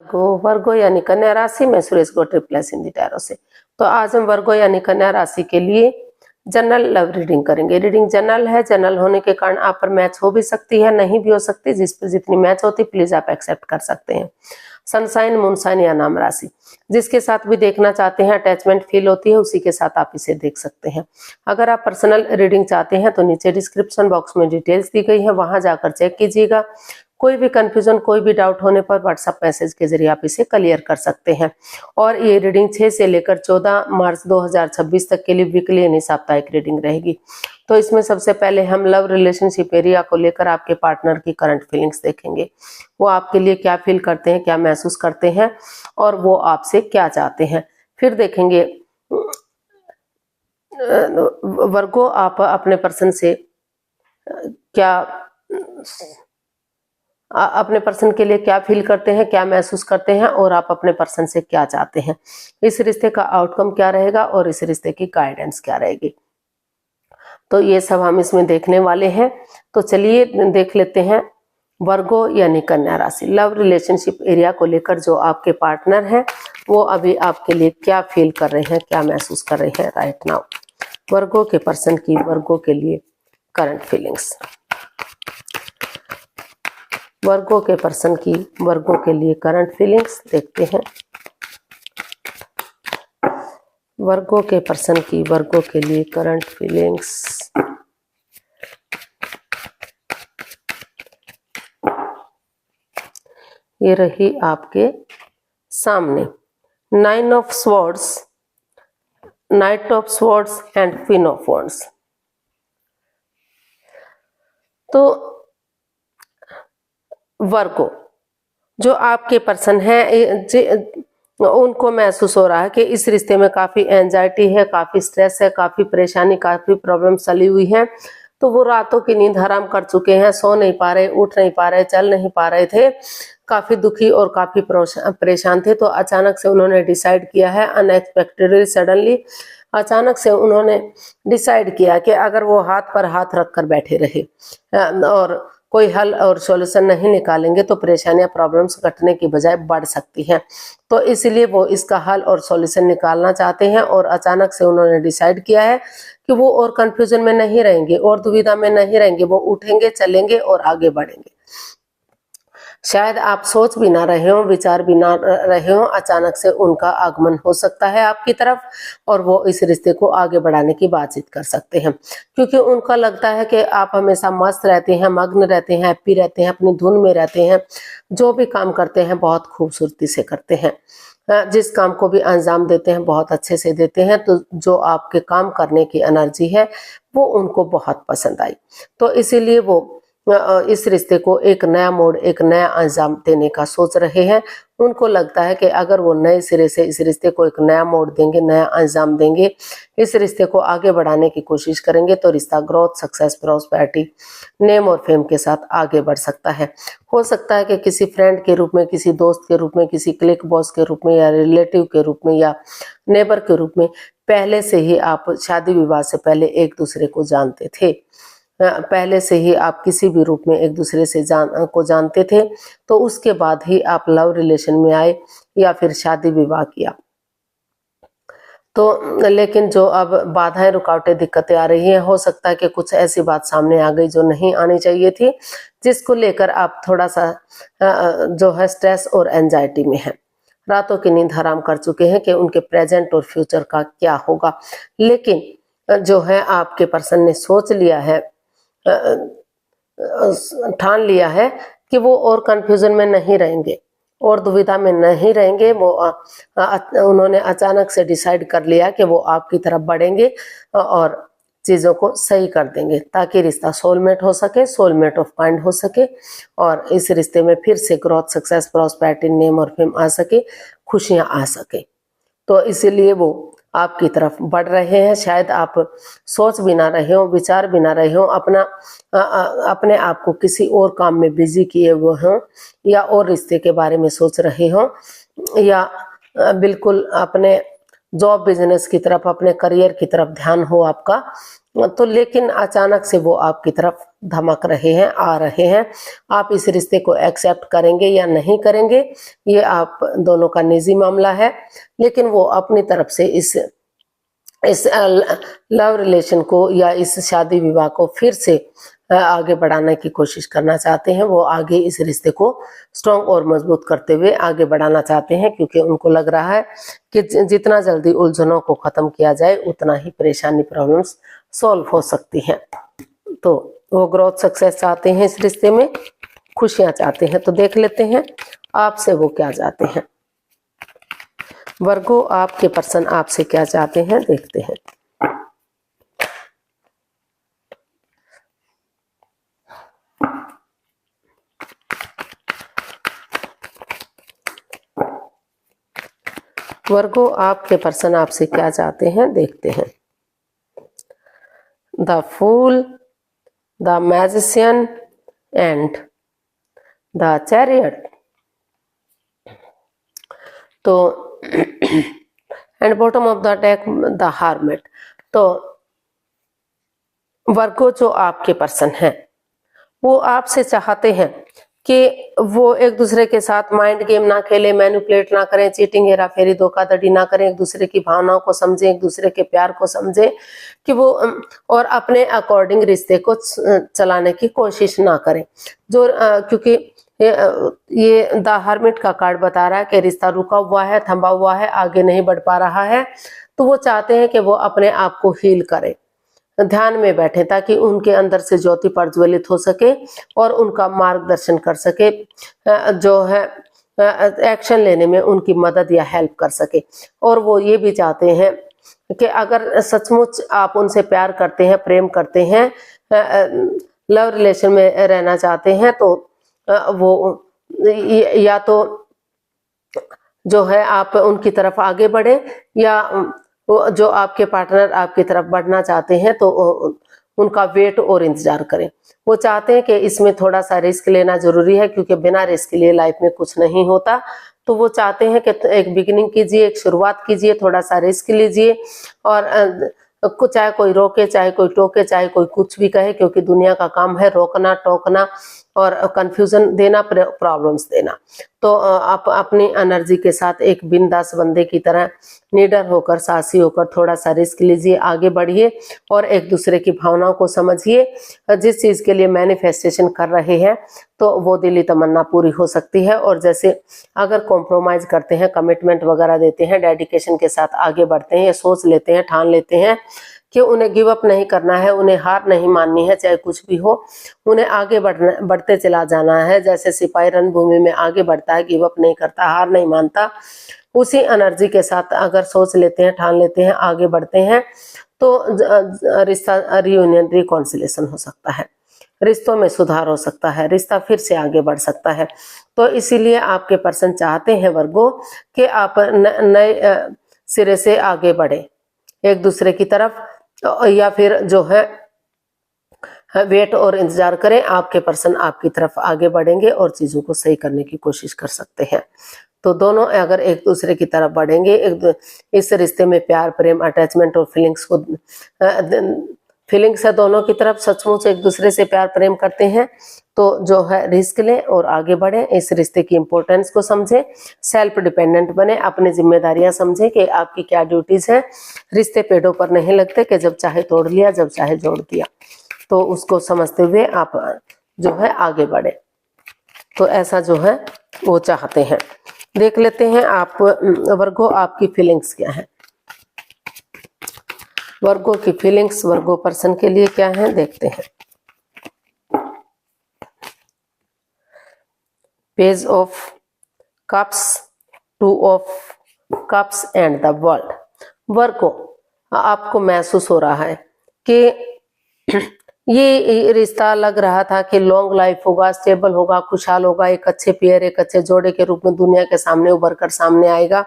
वर्गो यानी कन्या राशि में सुरेश गोटे प्लस हिंदी टैरो से। तो आज हम वर्गो यानी कन्या राशि के लिए जनरल लव रीडिंग करेंगे। रीडिंग जनरल है, जनरल होने के कारण आप पर मैच हो भी सकती है, नहीं भी हो सकती। जिस पर जितनी मैच होती प्लीज आप एक्सेप्ट कर सकते हैं। सनसाइन, मूनसाइन या नाम राशि, जिसके साथ भी देखना चाहते हैं, अटैचमेंट फील होती है, उसी के साथ आप इसे देख सकते हैं। अगर आप पर्सनल रीडिंग चाहते हैं तो नीचे डिस्क्रिप्शन बॉक्स में डिटेल्स दी गई है, वहां जाकर चेक कीजिएगा। कोई भी कंफ्यूजन, कोई भी डाउट होने पर व्हाट्सएप मैसेज के जरिए आप इसे क्लियर कर सकते हैं। और ये रीडिंग 6 से लेकर 14 मार्च 2026 तक के लिए वीकली यानी साप्ताहिक रीडिंग रहेगी। तो इसमें सबसे पहले हम लव रिलेशनशिप एरिया को लेकर आपके पार्टनर की करंट फीलिंग्स देखेंगे। वो आपके लिए क्या फील करते हैं, क्या महसूस करते हैं और वो आपसे क्या चाहते हैं। फिर देखेंगे वर्गो आप अपने पर्सन से क्या, अपने पर्सन के लिए क्या फील करते हैं, क्या महसूस करते हैं और आप अपने पर्सन से क्या चाहते हैं। इस रिश्ते का आउटकम क्या रहेगा और इस रिश्ते की गाइडेंस क्या रहेगी। तो ये सब हम इसमें देखने वाले हैं। तो चलिए देख लेते हैं वर्गो यानी कन्या राशि, लव रिलेशनशिप एरिया को लेकर जो आपके पार्टनर हैं वो अभी आपके लिए क्या फील कर रहे हैं, क्या महसूस कर रहे हैं राइट नाउ। वर्गो के पर्सन की वर्गो के लिए करंट फीलिंग्स, वर्गो के पर्सन की वर्गो के लिए करंट फीलिंग्स देखते हैं। वर्गो के पर्सन की वर्गो के लिए करंट फीलिंग्स। ये रही आपके सामने 9 of swords, night of swords and queen of wands. तो वर्गो जो आपके पर्सन है उनको महसूस हो रहा है कि इस रिश्ते में काफी एंजाइटी है, काफी स्ट्रेस है, काफी परेशानी, काफी प्रॉब्लम चली हुई है। तो वो रातों की नींद हराम कर चुके हैं, सो नहीं पा रहे, उठ नहीं पा रहे, चल नहीं पा रहे थे, काफी दुखी और काफी परेशान थे। तो अचानक से उन्होंने डिसाइड किया है, अनएक्सपेक्टेडली सडनली अचानक से उन्होंने डिसाइड किया कि अगर वो हाथ पर हाथ रखकर बैठे रहे और कोई हल और सॉल्यूशन नहीं निकालेंगे तो परेशानियां, प्रॉब्लम्स घटने की बजाय बढ़ सकती हैं। तो इसलिए वो इसका हल और सॉल्यूशन निकालना चाहते हैं और अचानक से उन्होंने डिसाइड किया है कि वो और कंफ्यूजन में नहीं रहेंगे और दुविधा में नहीं रहेंगे, वो उठेंगे, चलेंगे और आगे बढ़ेंगे। शायद आप सोच भी ना रहे हो, विचार भी ना रहे हो, अचानक से उनका आगमन हो सकता है आपकी तरफ और वो इस रिश्ते को आगे बढ़ाने की बातचीत कर सकते हैं। क्योंकि उनका लगता है कि आप हमेशा मस्त रहते हैं, मग्न रहते हैं, हैप्पी रहते हैं, अपनी धुन में रहते हैं, जो भी काम करते हैं बहुत खूबसूरती से करते हैं, जिस काम को भी अंजाम देते हैं बहुत अच्छे से देते हैं। तो जो आपके काम करने की एनर्जी है वो उनको बहुत पसंद आई। तो इसीलिए वो इस रिश्ते को एक नया मोड़, एक नया अंजाम देने का सोच रहे हैं। उनको लगता है कि अगर वो नए सिरे से इस रिश्ते को एक नया मोड़ देंगे, नया अंजाम देंगे, इस रिश्ते को आगे बढ़ाने की कोशिश करेंगे तो रिश्ता ग्रोथ, सक्सेस, प्रॉस्पेरिटी, नेम और फेम के साथ आगे बढ़ सकता है। हो सकता है कि किसी फ्रेंड के रूप में, किसी दोस्त के रूप में, किसी क्लिक बॉस के रूप में या रिलेटिव के रूप में या नेबर के रूप में पहले से ही आप शादी विवाह से पहले एक दूसरे को जानते थे, पहले से ही आप किसी भी रूप में एक दूसरे से जानते थे। तो उसके बाद ही आप लव रिलेशन में आए या फिर शादी विवाह किया। तो लेकिन जो अब बाधाएं, रुकावटें, दिक्कतें आ रही हैं, हो सकता है कि कुछ ऐसी बात सामने आ गई जो नहीं आनी चाहिए थी, जिसको लेकर आप थोड़ा सा जो है स्ट्रेस और एंजाइटी में है। रातों की नींद हराम कर चुके हैं कि उनके प्रेजेंट और फ्यूचर का क्या होगा। लेकिन जो है आपके पर्सन ने सोच लिया है, ठान लिया है कि वो और कंफ्यूजन में नहीं रहेंगे और दुविधा में नहीं रहेंगे। वो उन्होंने अचानक से डिसाइड कर लिया कि वो आपकी तरफ बढ़ेंगे और चीज़ों को सही कर देंगे ताकि रिश्ता सोलमेट हो सके, सोलमेट ऑफ काइंड हो सके और इस रिश्ते में फिर से ग्रोथ, सक्सेस, प्रॉस्पेरिटी, नेम और फेम आ सके, खुशियां आ सके। तो इसीलिए वो आपकी तरफ बढ़ रहे हैं। शायद आप सोच भी ना रहे हो, विचार भी ना रहे हो, अपने आप को किसी और काम में बिजी किए हुए हो या और रिश्ते के बारे में सोच रहे हो या बिल्कुल अपने जॉब बिजनेस की तरफ, अपने करियर की तरफ ध्यान हो आपका, तो लेकिन अचानक से वो आपकी तरफ धमक रहे हैं, आ रहे हैं। आप इस रिश्ते को एक्सेप्ट करेंगे या नहीं करेंगे, ये आप दोनों का निजी मामला है, लेकिन वो अपनी तरफ से इस लव रिलेशन को या इस शादी विवाह को फिर से आगे बढ़ाने की कोशिश करना चाहते हैं। वो आगे इस रिश्ते को स्ट्रॉन्ग और मजबूत करते हुए आगे बढ़ाना चाहते हैं, क्योंकि उनको लग रहा है कि जितना जल्दी उलझनों को खत्म किया जाए उतना ही परेशानी, प्रॉब्लम्स सॉल्व हो सकती हैं। तो वो ग्रोथ, सक्सेस चाहते हैं, इस रिश्ते में खुशियां चाहते हैं। तो देख लेते हैं आपसे वो क्या चाहते हैं। वर्गो, आपके पर्सन आपसे क्या चाहते हैं, देखते हैं। वर्गो, आपके पर्सन आपसे क्या चाहते हैं, देखते हैं। The fool, the magician and the chariot. तो and bottom of the deck the hermit. तो वर्गो, जो आपके पर्सन हैं, वो आपसे चाहते हैं कि वो एक दूसरे के साथ माइंड गेम ना खेले, मैनिपुलेट ना करें, चीटिंग, हेरा फेरी, धोखाधड़ी ना करें, एक दूसरे की भावनाओं को समझें, एक दूसरे के प्यार को समझें, कि वो और अपने अकॉर्डिंग रिश्ते को चलाने की कोशिश ना करें। जो क्योंकि ये द हर्मिट का कार्ड बता रहा है कि रिश्ता रुका हुआ है, थमा हुआ है, आगे नहीं बढ़ पा रहा है। तो वो चाहते हैं कि वो अपने आप को हील करें, ध्यान में बैठे, ताकि उनके अंदर से ज्योति प्रज्वलित हो सके और उनका मार्गदर्शन कर सके, जो है एक्शन लेने में उनकी मदद या हेल्प कर सके। और वो ये भी चाहते हैं कि अगर सचमुच आप उनसे प्यार करते हैं, प्रेम करते हैं, लव रिलेशन में रहना चाहते हैं, तो वो या तो जो है आप उनकी तरफ आगे बढ़े, या जो आपके पार्टनर आपकी तरफ बढ़ना चाहते हैं तो उनका वेट और इंतजार करें। वो चाहते हैं कि इसमें थोड़ा सा रिस्क लेना जरूरी है, क्योंकि बिना रिस्क लिए लाइफ में कुछ नहीं होता। तो वो चाहते हैं कि एक बिगिनिंग कीजिए, एक शुरुआत कीजिए, थोड़ा सा रिस्क लीजिए, और चाहे कोई रोके, चाहे कोई टोके, चाहे कोई कुछ भी कहे, क्योंकि दुनिया का काम है रोकना, टोकना और कंफ्यूजन देना, प्रॉब्लम्स देना। तो आप अपनी एनर्जी के साथ एक बिंदास बंदे की तरह निडर होकर, साहसी होकर थोड़ा सा रिस्क लीजिए, आगे बढ़िए और एक दूसरे की भावनाओं को समझिए। जिस चीज के लिए मैनिफेस्टेशन कर रहे हैं तो वो दिली तमन्ना पूरी हो सकती है। और जैसे अगर कॉम्प्रोमाइज करते हैं, कमिटमेंट वगैरह देते हैं, डेडिकेशन के साथ आगे बढ़ते हैं, ये सोच लेते हैं, ठान लेते हैं कि उन्हें गिव अप नहीं करना है, उन्हें हार नहीं माननी है, चाहे कुछ भी हो, उन्हें आगे बढ़ते चला जाना है। जैसे सिपाही रणभूमि में आगे बढ़ता है, गिव अप नहीं करता, हार नहीं मानता, उसी एनर्जी के साथ अगर सोच लेते हैं, ठान लेते हैं, आगे बढ़ते हैं, तो रिश्ता रियूनियन, रिकॉन्सिलेशन हो सकता है, रिश्तों में सुधार हो सकता है, रिश्ता फिर से आगे बढ़ सकता है। तो इसीलिए आपके पर्सन चाहते हैं वर्गो कि आप नए सिरे से आगे बढ़े एक दूसरे की तरफ, या फिर जो है वेट और इंतजार करें। आपके पर्सन आपकी तरफ आगे बढ़ेंगे और चीजों को सही करने की कोशिश कर सकते हैं। तो दोनों अगर एक दूसरे की तरफ बढ़ेंगे, इस रिश्ते में प्यार, प्रेम, अटैचमेंट और फीलिंग्स है दोनों की तरफ, सचमुच एक दूसरे से प्यार प्रेम करते हैं, तो जो है रिस्क लें और आगे बढ़ें, इस रिश्ते की इंपॉर्टेंस को समझें, सेल्फ डिपेंडेंट बने, अपनी जिम्मेदारियां समझें कि आपकी क्या ड्यूटीज है। रिश्ते पेड़ों पर नहीं लगते कि जब चाहे तोड़ लिया, जब चाहे जोड़ दिया। तो उसको समझते हुए आप जो है आगे बढ़े। तो ऐसा जो है वो चाहते हैं। देख लेते हैं आप वर्गो, आपकी फीलिंग्स क्या है। वर्गो की फीलिंग्स वर्गो पर्सन के लिए क्या है, देखते हैं। Page of cups, 2 of cups and the world. Virgo, आपको महसूस हो रहा है कि ये रिश्ता लग रहा था कि लॉन्ग लाइफ होगा, स्टेबल होगा, खुशहाल होगा, एक अच्छे पेयर, एक अच्छे जोड़े के रूप में दुनिया के सामने उभर कर सामने आएगा।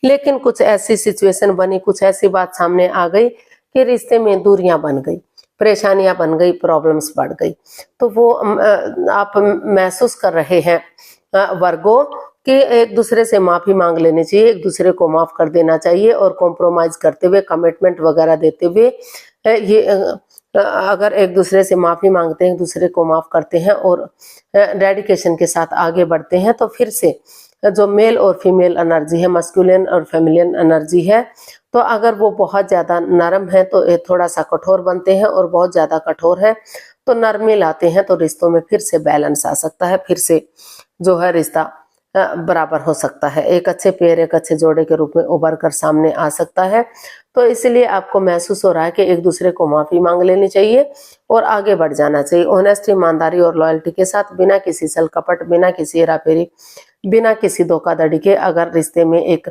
लेकिन कुछ ऐसी सिचुएशन बनी, कुछ ऐसी बात सामने आ गई कि रिश्ते में दूरियां बन गई, परेशानियां बन गई, प्रॉब्लम्स बढ़ गई। तो वो आप महसूस कर रहे हैं वर्गो कि एक दूसरे से माफ़ी मांग लेनी चाहिए, एक दूसरे को माफ़ कर देना चाहिए और कॉम्प्रोमाइज करते हुए, कमिटमेंट वगैरह देते हुए अगर एक दूसरे से माफ़ी मांगते हैं, एक दूसरे को माफ़ करते हैं और डेडिकेशन के साथ आगे बढ़ते हैं, तो फिर से जो मेल और फीमेल एनर्जी है, मस्कुलिन और फेमिनिन एनर्जी है, तो अगर वो बहुत ज़्यादा नरम है तो ये थोड़ा सा कठोर बनते हैं, और बहुत ज़्यादा कठोर है तो नरमी लाते हैं, तो रिश्तों में फिर से बैलेंस आ सकता है, फिर से जो है रिश्ता बराबर हो सकता है, एक अच्छे पेयर, एक अच्छे जोड़े के रूप में उभर कर सामने आ सकता है। तो इसलिए आपको महसूस हो रहा है कि एक दूसरे को माफ़ी मांग लेनी चाहिए और आगे बढ़ जाना चाहिए, ऑनेस्टी, ईमानदारी और लॉयल्टी के साथ, बिना किसी छल कपट, बिना किसी हेराफेरी, बिना किसी धोखाधड़ी के अगर रिश्ते में एक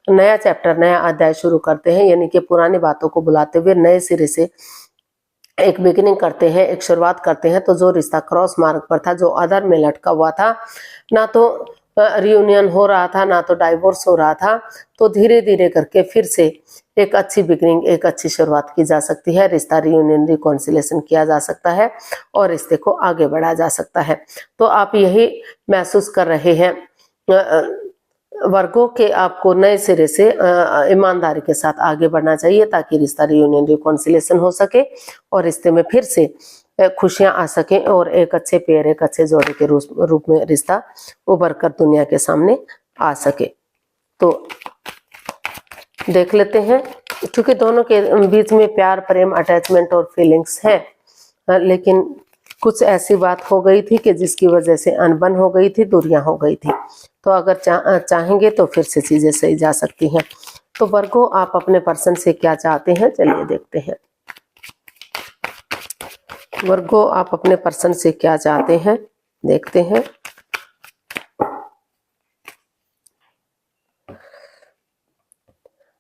नया चैप्टर, नया अध्याय शुरू करते हैं, यानी कि पुरानी बातों को भुलाते हुए नए सिरे से एक बिगिनिंग करते हैं, एक शुरुआत करते हैं, तो जो रिश्ता क्रॉस मार्ग पर था, जो अधर में लटका हुआ था, ना तो रियूनियन हो रहा था, ना तो डाइवोर्स हो रहा था, तो धीरे धीरे करके फिर से एक अच्छी बिगिनिंग, एक अच्छी शुरुआत की जा सकती है, रिश्ता रियूनियन, रिकॉन्सिलेशन किया जा सकता है और रिश्ते को आगे बढ़ाया जा सकता है। तो आप यही महसूस कर रहे हैं वर्गों के, आपको नए सिरे से ईमानदारी के साथ आगे बढ़ना चाहिए, ताकि रिश्ता रियूनियन, रिकॉन्सिलेशन हो सके और रिश्ते में फिर से खुशियां आ सकें और एक अच्छे पेयर, एक अच्छे जोड़े के रूप में रिश्ता उभर कर दुनिया के सामने आ सके। तो देख लेते हैं, क्योंकि दोनों के बीच में प्यार, प्रेम, अटैचमेंट और फीलिंग्स है, लेकिन कुछ ऐसी बात हो गई थी कि जिसकी वजह से अनबन हो गई थी, दूरियां हो गई थी। तो अगर चाहेंगे तो फिर से चीजें सही जा सकती हैं। तो वर्गो, आप अपने पर्सन से क्या चाहते हैं, चलिए देखते हैं। वर्गो, आप अपने पर्सन से क्या चाहते हैं, देखते हैं।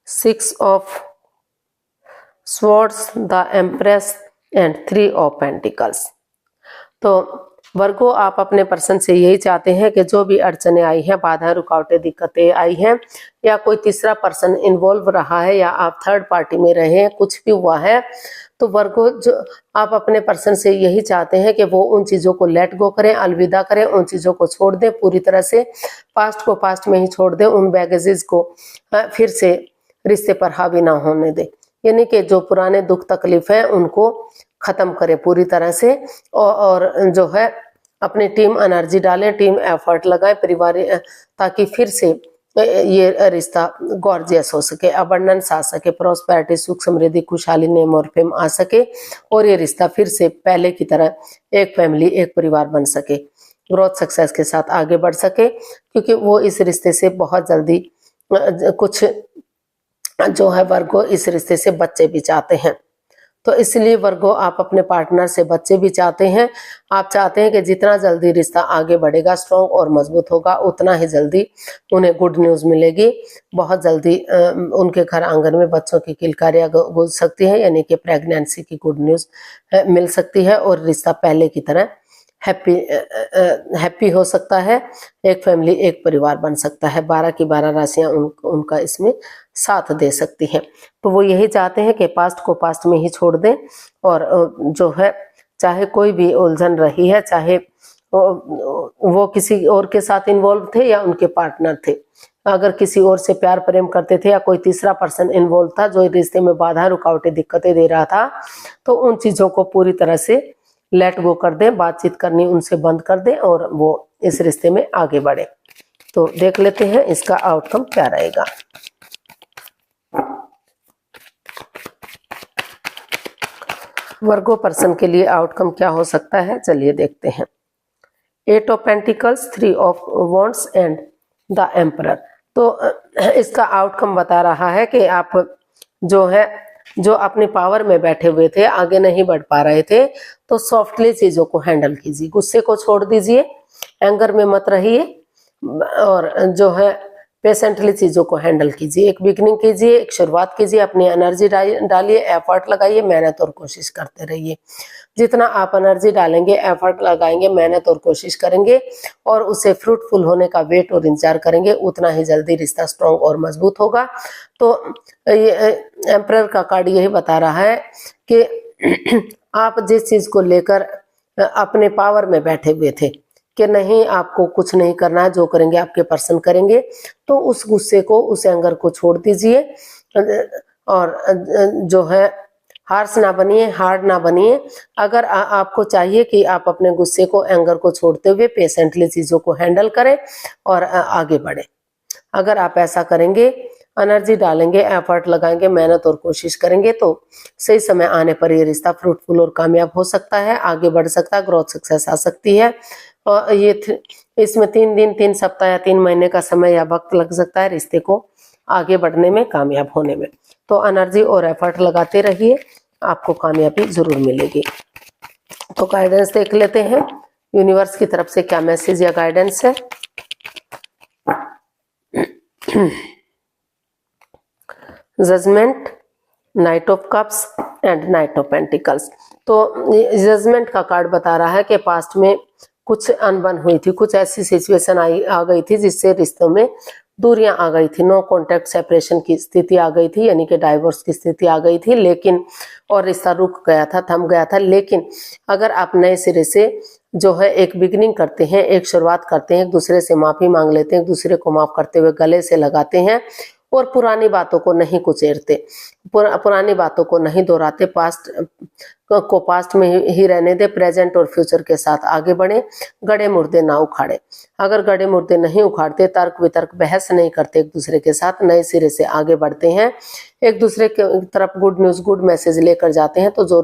Six of swords, the empress and 3 of pentacles. तो वर्गो, आप अपने पर्सन से यही चाहते हैं कि जो भी अड़चने आई हैं, बाधाएं, रुकावटें, दिक्कतें आई हैं, या कोई तीसरा पर्सन इन्वॉल्व रहा है, या आप थर्ड पार्टी में रहे हैं, कुछ भी हुआ है, तो वर्गो, जो आप अपने पर्सन से यही चाहते हैं कि वो उन चीज़ों को लेट गो करें, अलविदा करें, उन चीज़ों को छोड़ दें पूरी तरह से, पास्ट को पास्ट में ही छोड़ दें, उन बैगेजेस को फिर से रिश्ते पर हावी ना होने दें, यानी कि जो पुराने दुख तकलीफ हैं उनको खत्म करें पूरी तरह से, और जो है अपनी टीम एनर्जी डालें, टीम एफर्ट लगाएं परिवार, ताकि फिर से ये रिश्ता गॉर्जियस हो सके, अबंडेंस आ सके, प्रॉस्पेरिटी, सुख समृद्धि, खुशहाली, नेम और फेम आ सके, और ये रिश्ता फिर से पहले की तरह एक फैमिली, एक परिवार बन सके, ग्रोथ सक्सेस के साथ आगे बढ़ सके, क्योंकि वो इस रिश्ते से बहुत जल्दी कुछ जो है वर्गो इस रिश्ते से बच्चे भी चाहते हैं। तो इसलिए वर्गो, आप अपने पार्टनर से बच्चे भी चाहते हैं। आप चाहते हैं कि जितना जल्दी रिश्ता आगे बढ़ेगा, स्ट्रॉन्ग और मजबूत होगा, उतना ही जल्दी उन्हें गुड न्यूज़ मिलेगी। बहुत जल्दी उनके घर आंगन में बच्चों की किलकारियां गूंज सकती है, यानी कि प्रेगनेंसी की गुड न्यूज़ मिल सकती है, और रिश्ता पहले की तरह हैप्पी हो सकता है, एक फैमिली, एक परिवार बन सकता है। 12 की 12 राशियां उनका इसमें साथ दे सकती हैं। तो वो यही चाहते हैं कि पास्ट को पास्ट में ही छोड़ दें, और जो है चाहे कोई भी उलझन रही है, चाहे वो किसी और के साथ इन्वॉल्व थे या उनके पार्टनर थे, अगर किसी और से प्यार प्रेम करते थे या कोई तीसरा पर्सन इन्वॉल्व था जो रिश्ते में बाधा, रुकावटें, दिक्कतें दे रहा था, तो उन चीज़ों को पूरी तरह से लेट गो कर दें, बातचीत करनी उनसे बंद कर दें, और वो इस रिश्ते में आगे बढ़े। तो देख लेते हैं इसका आउटकम क्या रहेगा। वर्गो पर्सन के लिए आउटकम क्या हो सकता है, चलिए देखते हैं। 8 of pentacles, 3 of wands and the emperor. तो इसका आउटकम बता रहा है कि आप जो अपनी पावर में बैठे हुए थे, आगे नहीं बढ़ पा रहे थे, तो सॉफ्टली चीज़ों को हैंडल कीजिए, गुस्से को छोड़ दीजिए, एंगर में मत रहिए, और जो है पेशेंटली चीज़ों को हैंडल कीजिए, एक बिगनिंग कीजिए, एक शुरुआत कीजिए, अपनी एनर्जी डालिए, एफर्ट लगाइए, मेहनत और कोशिश करते रहिए। जितना आप एनर्जी डालेंगे, एफर्ट लगाएंगे, मेहनत और कोशिश करेंगे, और उसे फ्रूटफुल होने का वेट और इंतजार करेंगे, उतना ही जल्दी रिश्ता स्ट्रॉन्ग और मजबूत होगा। तो ये एम्परर का कार्ड यही बता रहा है कि आप जिस चीज़ को लेकर अपने पावर में बैठे हुए थे, कि नहीं आपको कुछ नहीं करना है, जो करेंगे आपके पर्सन करेंगे, तो उस गुस्से को, उस एंगर को छोड़ दीजिए और जो है हार्श ना बनिए, हार्ड ना बनिए। अगर आपको चाहिए कि आप अपने गुस्से को, एंगर को छोड़ते हुए पेशेंटली चीजों को हैंडल करें और आगे बढ़े, अगर आप ऐसा करेंगे, एनर्जी डालेंगे, एफर्ट लगाएंगे, मेहनत और कोशिश करेंगे, तो सही समय आने पर ये रिश्ता फ्रूटफुल और कामयाब हो सकता है, आगे बढ़ सकता है, ग्रोथ सक्सेस आ सकती है। और ये इसमें 3 दिन, 3 सप्ताह या 3 महीने का समय या वक्त लग सकता है रिश्ते को आगे बढ़ने में, कामयाब होने में। तो एनर्जी और एफर्ट लगाते रहिए, आपको कामयाबी जरूर मिलेगी। तो गाइडेंस देख लेते हैं, यूनिवर्स की तरफ से क्या मैसेज या गाइडेंस है। Judgement, knight of cups and knight of pentacles. तो जजमेंट का कार्ड बता रहा है कि पास्ट में कुछ अनबन हुई थी, कुछ ऐसी सिचुएशन आ गई थी जिससे रिश्तों में दूरियां आ गई थी, नो कॉन्टेक्ट सेपरेशन की स्थिति आ गई थी, यानी कि डाइवोर्स की स्थिति आ गई थी, लेकिन और रिश्ता रुक गया था, थम गया था। लेकिन अगर आप नए सिरे से जो है एक बिगिनिंग करते हैं, एक शुरुआत करते हैं, एक दूसरे से माफी मांग लेते हैं, एक दूसरे को माफ करते हुए गले से लगाते हैं और पुरानी बातों को नहीं कुचेरते, पुरानी बातों को नहीं दोहराते, पास्ट को पास्ट में ही रहने दे, प्रेजेंट और फ्यूचर के साथ आगे बढ़े, गड़े मुर्दे ना उखाड़े। अगर गड़े मुर्दे नहीं उखाड़ते, तर्क वितर्क बहस नहीं करते, एक दूसरे के साथ नए सिरे से आगे बढ़ते हैं, एक दूसरे की तरफ गुड न्यूज, गुड मैसेज लेकर जाते हैं, तो जो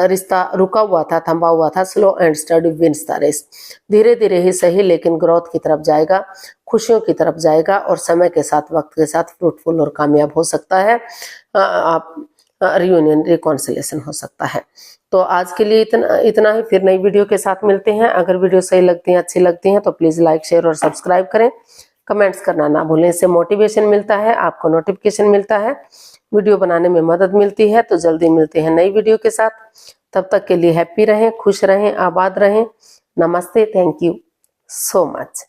रिश्ता रुका हुआ था, थमा हुआ था, slow and steady wins the race, धीरे धीरे ही सही लेकिन ग्रोथ की तरफ जाएगा, खुशियों की तरफ जाएगा और समय के साथ, वक्त के साथ फ्रूटफुल और कामयाब हो सकता है। आप रियूनियन, रिकॉन्सिलेशन हो सकता है। तो आज के लिए इतना ही, फिर नई वीडियो के साथ मिलते हैं। अगर वीडियो सही लगती है, अच्छी लगती है, तो प्लीज लाइक, शेयर और सब्सक्राइब करें, कमेंट्स करना ना भूलें, इससे मोटिवेशन मिलता है, आपको नोटिफिकेशन मिलता है, वीडियो बनाने में मदद मिलती है। तो जल्दी मिलते हैं नई वीडियो के साथ, तब तक के लिए हैप्पी रहें, खुश रहें, आबाद रहें। नमस्ते, थैंक यू सो मच।